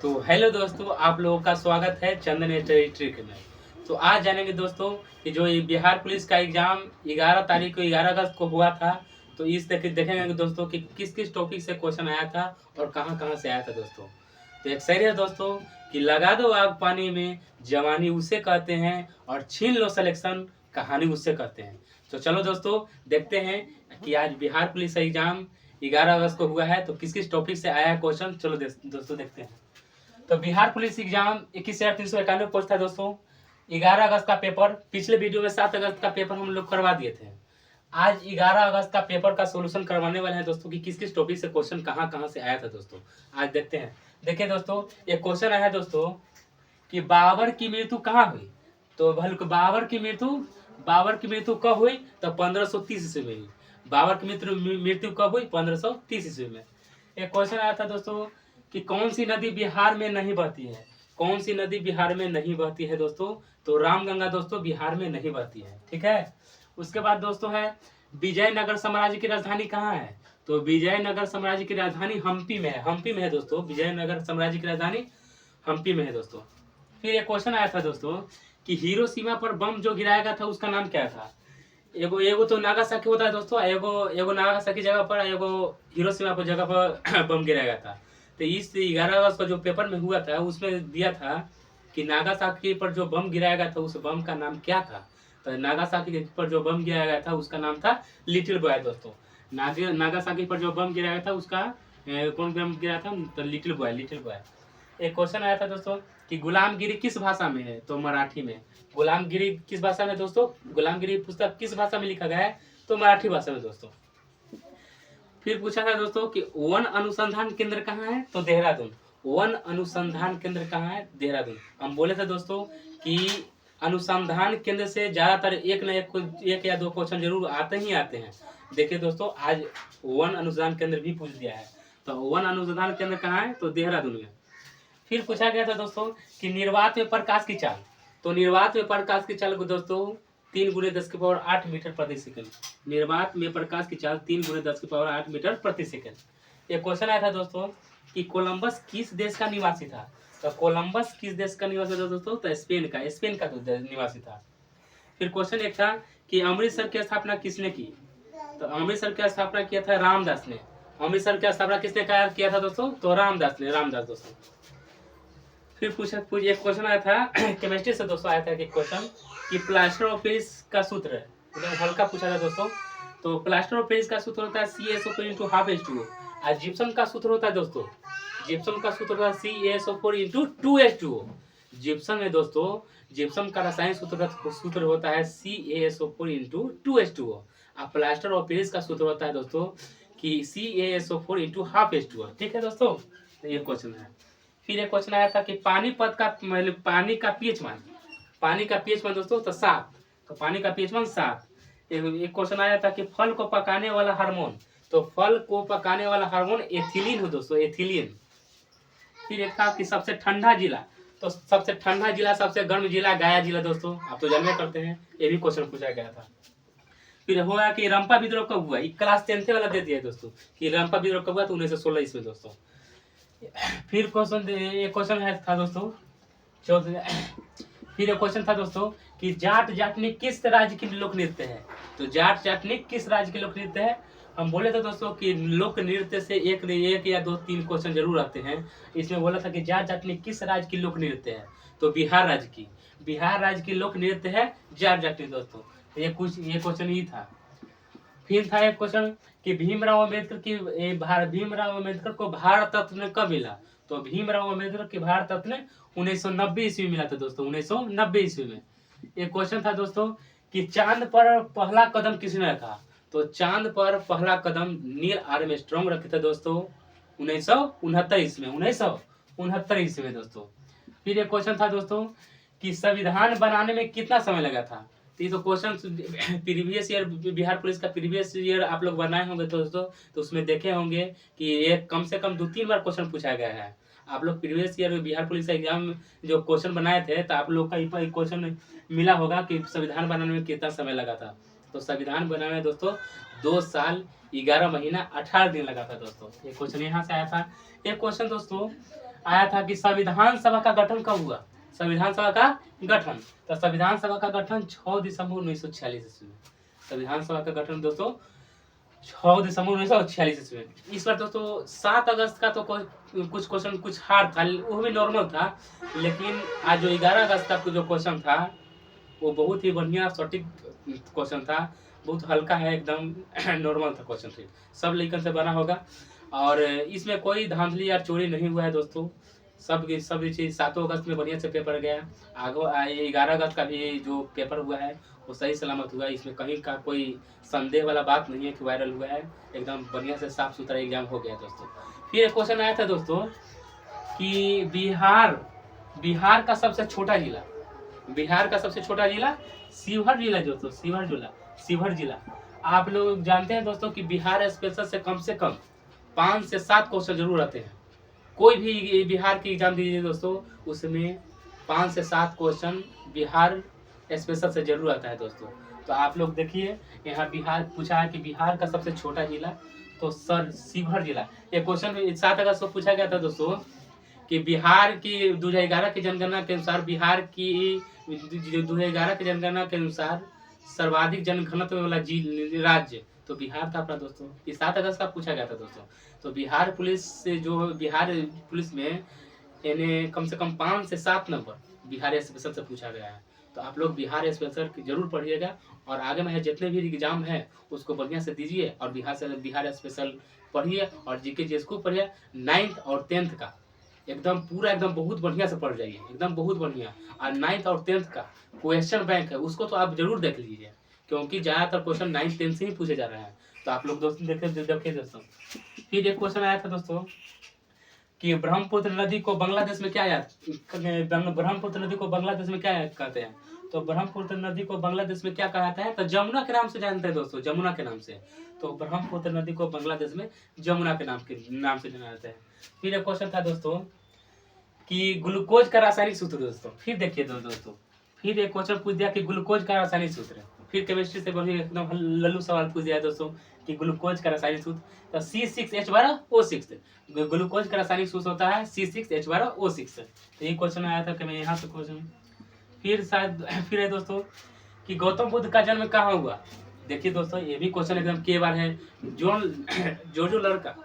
तो हेलो दोस्तों, आप लोगों का स्वागत है चंदन ट्रिक में। तो आज जानेंगे दोस्तों कि जो ये बिहार पुलिस का एग्जाम 11 तारीख को 11 अगस्त को हुआ था, तो इस देखेंगे दोस्तों कि किस किस टॉपिक से क्वेश्चन आया था और कहां कहां से आया था दोस्तों। तो एक शायरी है दोस्तों कि लगा दो आग पानी में, जवानी उसे कहते हैं, और छीन लो सिलेक्शन, कहानी उससे कहते हैं। तो चलो दोस्तों देखते हैं कि आज बिहार पुलिस एग्जाम 11 अगस्त को हुआ है, तो किस किस टॉपिक से आया है क्वेश्चन। चलो दोस्तों देखते हैं। तो बिहार पुलिस एग्जाम 21,391 पोस्ट था दोस्तों। 11 अगस्त का पेपर, पिछले वीडियो में 7 अगस्त का पेपर हम लोग करवा दिए थे। आज 11 अगस्त का पेपर का सोल्यूशन करवाने वाले हैं दोस्तों कि किस किस टॉपिक से क्वेश्चन कहां कहां से आया था दोस्तों। आज देखते हैं। देखिए दोस्तों, एक क्वेश्चन आया है दोस्तों कि बाबर की मृत्यु कहाँ हुई। तो भले बाबर की मृत्यु कब हुई, तो 1530 ईस्वी में हुई। बाबर की मृत्यु कब हुई, 1530 ईस्वी में। एक क्वेश्चन आया था दोस्तों कि कौन सी नदी बिहार में नहीं बहती है। कौन सी नदी बिहार में नहीं बहती है दोस्तों, तो रामगंगा दोस्तों बिहार में नहीं बहती है। ठीक है। उसके बाद दोस्तों है विजयनगर साम्राज्य की राजधानी कहाँ है। तो विजयनगर साम्राज्य की राजधानी हम्पी में है। हम्पी में है दोस्तों, विजयनगर साम्राज्य की राजधानी हम्पी में है दोस्तों। फिर एक क्वेश्चन आया था दोस्तों कि हिरोशिमा पर बम जो गिराया गया था उसका नाम क्या था। एगो एगो तो नागासाकी होता है दोस्तों, एगो नागासाकी जगह पर, एगो हिरोशिमा पर जगह पर बम गिराया गया था। तो इस 11 अगस्त का जो पेपर में हुआ था उसमें दिया था कि नागासाकी पर जो बम गिराया गया था उस बम का नाम क्या था। तो नागासाकी पर जो बम गिराया गया था उसका नाम था लिटिल बॉय दोस्तों। नागासाकी पर जो बम गिराया गया था उसका कौन बम गिराया था, तो लिटिल बॉय। एक क्वेश्चन आया था दोस्तों कि गुलामगिरी किस भाषा में है, तो मराठी में। गुलामगिरी किस भाषा में दोस्तों, गुलामगिरी पुस्तक किस भाषा में लिखा गया है, तो मराठी भाषा में दोस्तों। फिर पूछा था दोस्तों कि वन अनुसंधान केंद्र कहाँ है, तो देहरादून। वन अनुसंधान केंद्र कहाँ है, देहरादून। हम बोले थे दोस्तों कि अनुसंधान केंद्र से ज्यादातर एक या दो क्वेश्चन जरूर आते ही आते हैं। देखिए दोस्तों, आज वन अनुसंधान केंद्र भी पूछ दिया है। तो वन अनुसंधान केंद्र कहाँ है, तो देहरादून में। फिर पूछा गया था दोस्तों कि निर्वात में प्रकाश की चाल। तो निर्वात में प्रकाश की चाल को दोस्तों 3 × 10⁸ मीटर प्रति सेकंड। निर्वात में प्रकाश की चाल 3 × 10⁸ मीटर प्रति सेकंड। एक क्वेश्चन आया था दोस्तों कि कोलंबस किस देश का निवासी था। तो कोलंबस किस देश का निवासी था दोस्तों, तो स्पेन का निवासी था। फिर क्वेश्चन एक था कि अमृतसर की स्थापना किसने की। तो अमृतसर की स्थापना किया था रामदास ने। अमृतसर की स्थापना किसने किया था दोस्तों, तो रामदास दोस्तों। फिर एक क्वेश्चन आया था केमिस्ट्री से दोस्तों, आया था कि क्वेश्चन कि प्लास्टर ऑफ पेरिस का सूत्र है, मतलब हल्का पूछा था दोस्तों। तो प्लास्टर ऑफ पेरिस का सूत्र होता है CaSO4 × 1/2H2O। और जिप्सम का सूत्र होता है दोस्तों, जिप्सम का सूत्र होता है CaSO4 × 2H2O। जिप्सम है दोस्तों, जिप्सम का रासायनिक सूत्र होता है CaSO4 × 2H2O। और प्लास्टर ऑफ पेरिस का सूत्र होता है दोस्तों कि CaSO4 × 1/2H2O। ठीक है दोस्तों, तो ये क्वेश्चन है। फिर एक क्वेश्चन आया था कि पानीपत का मतलब पानी का पीएच मान दोस्तों, तो 7। तो पानी का पीएच मान 7। एक क्वेश्चन आया था कि फल को पकाने वाला हार्मोन। तो फल को पकाने वाला हार्मोन एथिलीन हो दोस्तों, एथिलीन। फिर एक था कि सबसे ठंडा जिला। तो सबसे ठंडा जिला, सबसे गर्म जिला गया जिला दोस्तों, आप तो जानते करते हैं, ये भी क्वेश्चन पूछा गया था। फिर हुआ कि रंपा विद्रोह कब हुआ, क्लास 10th वाला दे दिया दोस्तों कि रंपा विद्रोह कब हुआ, तो 1916 ईस्वी में दोस्तों। फिर एक क्वेश्चन था दोस्तों फिर एक क्वेश्चन था दोस्तों कि जाट जाटनी किस राज्य की लोक नृत्य है। तो जाट जाटनी किस राज्य की लोक नृत्य है। हम बोले थे दोस्तों कि लोक नृत्य से एक या दो तीन क्वेश्चन जरूर आते हैं। इसमें बोला था कि जाट जाटनी किस राज्य की लोक नृत्य है, तो बिहार राज्य की लोक नृत्य है जाट जाटनी दोस्तों। ये क्वेश्चन ही था। फिर था एक क्वेश्चन कि भीमराव अम्बेडकर को भारत रत्न कब मिला। तो भीमराव अम्बेडकर के भारत रत्न 1990 ईस्वी मिला था दोस्तों, 1990 ईस्वी में। एक क्वेश्चन था दोस्तों कि चांद पर पहला कदम किसने रखा। तो चांद पर पहला कदम नील आर्मस्ट्रांग रखे थे दोस्तों 1969 ईस्वी में, 1969 ईस्वी में दोस्तों। फिर एक क्वेश्चन था दोस्तों कि संविधान बनाने में कितना समय लगा था। तो ये तो question previous year, Bihar police का प्रीवियस ईयर आप लोग बनाए होंगे दोस्तों, तो उसमें देखे होंगे कि ये कम से कम 2-3 बार क्वेश्चन पूछा गया है। आप लोग प्रीवियस ईयर में बिहार पुलिस एग्जाम जो क्वेश्चन बनाए थे, तो आप लोग का क्वेश्चन मिला होगा कि संविधान बनाने में कितना समय लगा था। तो संविधान बनाने में दोस्तों 2 साल 11 महीना 18 दिन लगा था दोस्तों। ये क्वेश्चन यहाँ से आया था। एक क्वेश्चन दोस्तों आया था कि संविधान सभा का गठन कब हुआ। संविधान सभा का गठन, तो संविधान सभा का गठन 6 दिसंबर 1946 ईस्वी में। संविधान सभा का गठन दोस्तों 6 दिसंबर 1946 ईस्वी में। इस बार दोस्तों 7 अगस्त का तो कुछ क्वेश्चन कुछ हार्ड था, वो भी नॉर्मल था, लेकिन आज जो 11 अगस्त का जो क्वेश्चन था वो बहुत ही बढ़िया सटीक क्वेश्चन था, बहुत हल्का है एकदम नॉर्मल था क्वेश्चन, थे सब लेकर से बना होगा। और इसमें कोई धांधली या चोरी नहीं हुआ है दोस्तों, सब चीज 7 अगस्त में बढ़िया से पेपर गया। आगे 11 अगस्त का भी जो पेपर हुआ है वो सही सलामत हुआ है, इसमें कहीं का कोई संदेह वाला बात नहीं है कि वायरल हुआ है, एकदम बढ़िया से साफ सुथरा एग्जाम हो गया दोस्तों। फिर एक क्वेश्चन आया था दोस्तों कि बिहार का सबसे छोटा जिला, बिहार का सबसे छोटा जिला शिवहर जिला दोस्तों, शिवहर जिला। आप लोग जानते हैं दोस्तों कि बिहार स्पेशल से कम 5 से 7 क्वेश्चन जरूर आते हैं। कोई भी बिहार की एग्जाम दीजिए दोस्तों, उसमें 5 से 7 क्वेश्चन बिहार स्पेशल से जरूर आता है दोस्तों। तो आप लोग देखिए, यहाँ बिहार पूछा है कि बिहार का सबसे छोटा जिला, तो सर शिवहर जिला। ये क्वेश्चन 7 अगस्त को पूछा गया था दोस्तों कि बिहार की 2011 की जनगणना के अनुसार, बिहार की 2011 की जनगणना के अनुसार सर्वाधिक जनघनत्व वाला राज्य तो बिहार था अपना दोस्तों। ये 7 अगस्त का पूछा गया था दोस्तों। तो बिहार पुलिस से बिहार पुलिस में यानी कम से कम 5 से 7 नंबर बिहार स्पेशल से पूछा गया है। तो आप लोग बिहार स्पेशल जरूर पढ़िएगा, और आगे में जितने भी एग्जाम है उसको बढ़िया से दीजिए, और बिहार स्पेशल पढ़िए, और जीके जीएस को पढ़िए। 9th और 10th का एकदम पूरा एकदम बहुत बढ़िया से पढ़ जाइए, एकदम बहुत बढ़िया। और 9th और 10th का क्वेश्चन बैंक है उसको तो आप जरूर देख लीजिए, क्योंकि ज्यादातर क्वेश्चन 9th 10th से ही पूछे जा रहे हैं। तो आप लोग दोस्तों देखिए दोस्तों। फिर एक क्वेश्चन आया था दोस्तों कि ब्रह्मपुत्र नदी को बांग्लादेश में क्या ब्रह्मपुत्र नदी को बांग्लादेश में क्या कहते हैं। तो ब्रह्मपुत्र नदी को बांग्लादेश में क्या कहता है, तो जमुना के नाम से जानते हैं दोस्तों, जमुना के नाम से। तो ब्रह्मपुत्र नदी को बांग्लादेश में जमुना के नाम से जाना जाता है। फिर एक क्वेश्चन था दोस्तों कि ग्लूकोज का रासायनिक सूत्र दोस्तों। फिर देखिए दोस्तों, फिर एक क्वेश्चन पूछ दिया कि ग्लूकोज का रासायनिक सूत्र। फिर केमिस्ट्री से बढ़िया एकदम लल्लू सवाल पूछ दिया दोस्तों कि ग्लूकोज का रासायनिक सूत्र, तो C6H12O6। ग्लूकोज का रासायनिक सूत्र होता है C6H12O6। तो ये क्वेश्चन आया था कि मैं यहाँ से क्वेश्चन। फिर शायद फिर है दोस्तों कि गौतम बुद्ध का जन्म कहाँ हुआ। देखिए दोस्तों, ये भी क्वेश्चन एकदम के बार है। जो लड़का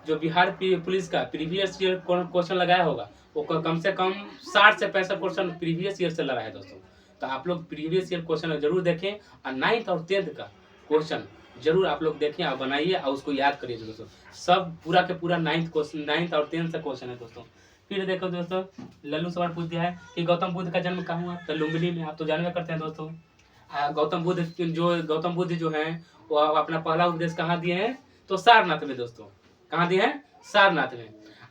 जो बिहार पुलिस का प्रीवियस ईयर क्वेश्चन लगाया होगा वो कम से कम 60 से 65 क्वेश्चन प्रीवियस ईयर से लगा है दोस्तों। तो आप लोग प्रीवियस ईयर क्वेश्चन जरूर देखें, और 9th और 10th का क्वेश्चन जरूर आप लोग देखें और बनाइए और उसको याद करिए दोस्तों। सब पूरा के पूरा 9th और 10th का क्वेश्चन है दोस्तों। फिर देखो दोस्तों, लल्लू सवाल पूछ दिया है कि गौतम बुद्ध का जन्म कहाँ हुआ, तो लुम्बिनी में। आप तो जानवे करते हैं दोस्तों, गौतम बुद्ध जो है वो अपना पहला उपदेश कहाँ दिए हैं, तो सारनाथ में दोस्तों। कहाँ दिए हैं, सारनाथ में।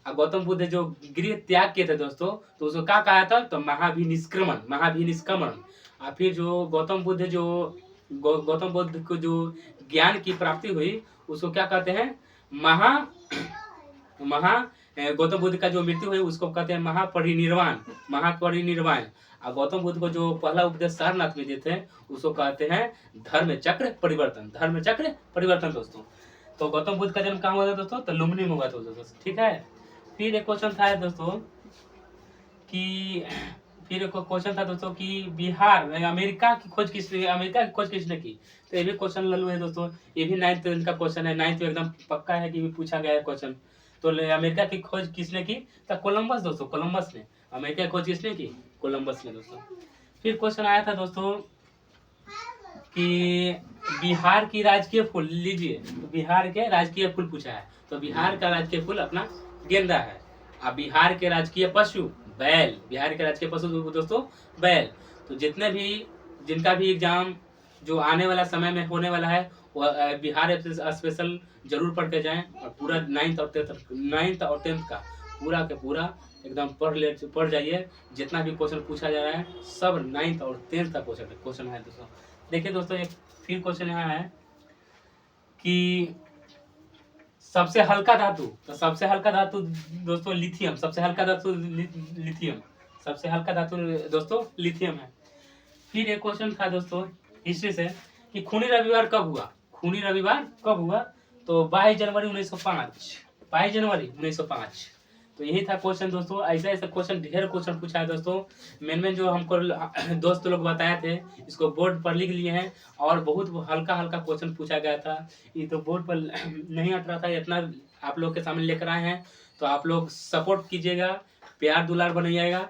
और गौतम बुद्ध जो गृह त्याग किए थे दोस्तों, तो उसको क्या कहा था, तो महाभिनिष्क्रमण। और फिर जो गौतम बुद्ध को जो ज्ञान की प्राप्ति हुई उसको क्या कहते हैं, गौतम बुद्ध का जो मृत्यु हुई उसको कहते हैं महापरिनिर्वाण। और गौतम बुद्ध को जो पहला उपदेश सारनाथ में दिए थे उसको कहते हैं धर्म चक्र परिवर्तन दोस्तों। तो गौतम बुद्ध का जन्म कहाँ हुआ था दोस्तों, तो लुम्बिनी में हुआ था दोस्तों, ठीक है। फिर एक क्वेश्चन था दोस्तों कि बिहार में अमेरिका की खोज किसने की। तो ये भी क्वेश्चन लल्लू है दोस्तों, ये भी 9th 10th का क्वेश्चन है। 9th में एकदम पक्का है कि पूछा गया है क्वेश्चन। तो अमेरिका की खोज किसने की, तो कोलंबस दोस्तों, कोलंबस ने। अमेरिका की खोज किसने की, कोलंबस ने दोस्तों। फिर क्वेश्चन आया था दोस्तों कि बिहार की राजकीय फूल, लीजिए, तो बिहार के राजकीय फूल पूछा है। तो बिहार का राजकीय फूल अपना गेंदा है। और बिहार के राजकीय पशु बैल, बिहार के राजकीय पशु दोस्तों बैल। तो जिनका भी एग्जाम जो आने वाला समय में होने वाला है वो बिहार स्पेशल जरूर पढ़ के जाएं, और पूरा 9th और 10th का पूरा के पूरा एकदम पढ़ जाइए। जितना भी क्वेश्चन पूछा जा रहा है सब 9th और 10th का क्वेश्चन है दोस्तों। देखिए दोस्तों, एक फिर क्वेश्चन यहाँ है कि सबसे हल्का धातु, तो सबसे हल्का धातु दोस्तों लिथियम। सबसे हल्का धातु दोस्तों लिथियम है। फिर एक क्वेश्चन था दोस्तों हिस्ट्री से कि खूनी रविवार कब हुआ। तो 22 जनवरी 1905। तो यही था क्वेश्चन दोस्तों। ऐसा ऐसा क्वेश्चन ढेर क्वेश्चन पूछा है दोस्तों। मेन जो हमको दोस्त लोग बताए थे, इसको बोर्ड पर लिख लिए हैं और बहुत हल्का हल्का क्वेश्चन पूछा गया था। ये तो बोर्ड पर नहीं हट रहा था, इतना आप लोग के सामने लेकर आए हैं। तो आप लोग सपोर्ट कीजिएगा, प्यार दुलार बनाइएगा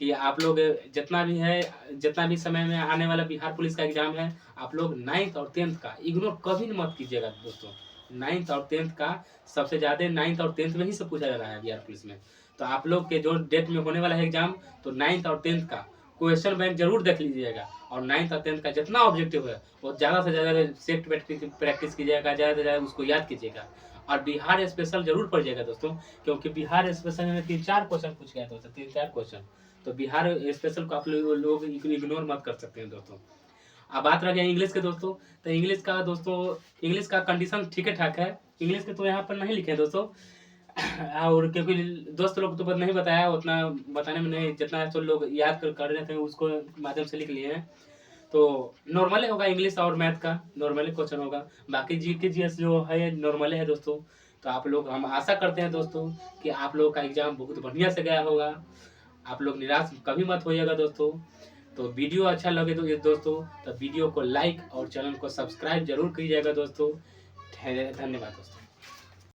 कि आप लोग जितना भी समय में आने वाला बिहार पुलिस का एग्जाम है, आप लोग 9th और 10th का इग्नोर कभी मत कीजिएगा दोस्तों। 9th और 10th का सबसे ज़्यादा 9th और 10th में ही सब पूछा जा रहा है बिहार पुलिस में। तो आप लोग के जो डेट में होने वाला है एग्जाम, तो 9th और 10th का क्वेश्चन बैंक जरूर देख लीजिएगा। और 9th और 10th का जितना ऑब्जेक्टिव है वो ज़्यादा से ज़्यादा सेट प्रैक्टिस कीजिएगा, ज़्यादा से ज़्यादा उसको याद कीजिएगा। और बिहार स्पेशल जरूर पढ़िएगा दोस्तों, क्योंकि बिहार स्पेशल में 3-4 क्वेश्चन पूछ गया दोस्तों, 3-4 क्वेश्चन। तो बिहार स्पेशल को आप लोग इग्नोर मत कर सकते हैं दोस्तों। अब बात रह गया इंग्लिश के दोस्तों। तो इंग्लिश का कंडीशन ठीक ठाक है। इंग्लिश के तो यहाँ पर नहीं लिखे हैं दोस्तों, और क्योंकि दोस्त लोग तो नहीं बताया, उतना बताने में नहीं, जितना तो लोग याद कर रहे थे उसको माध्यम से लिख लिए हैं। तो नॉर्मली होगा इंग्लिश और मैथ का, नॉर्मली क्वेश्चन होगा। बाकी जीके जीएस जो है नॉर्मली है दोस्तों। तो आप लोग, हम आशा करते हैं दोस्तों कि आप लोग का एग्जाम बहुत बढ़िया से गया होगा। आप लोग निराश कभी मत होइएगा दोस्तों। तो वीडियो अच्छा लगे तो ये दोस्तों, तो वीडियो को लाइक और चैनल को सब्सक्राइब जरूर कीजिएगा दोस्तों। धन्यवाद दोस्तों।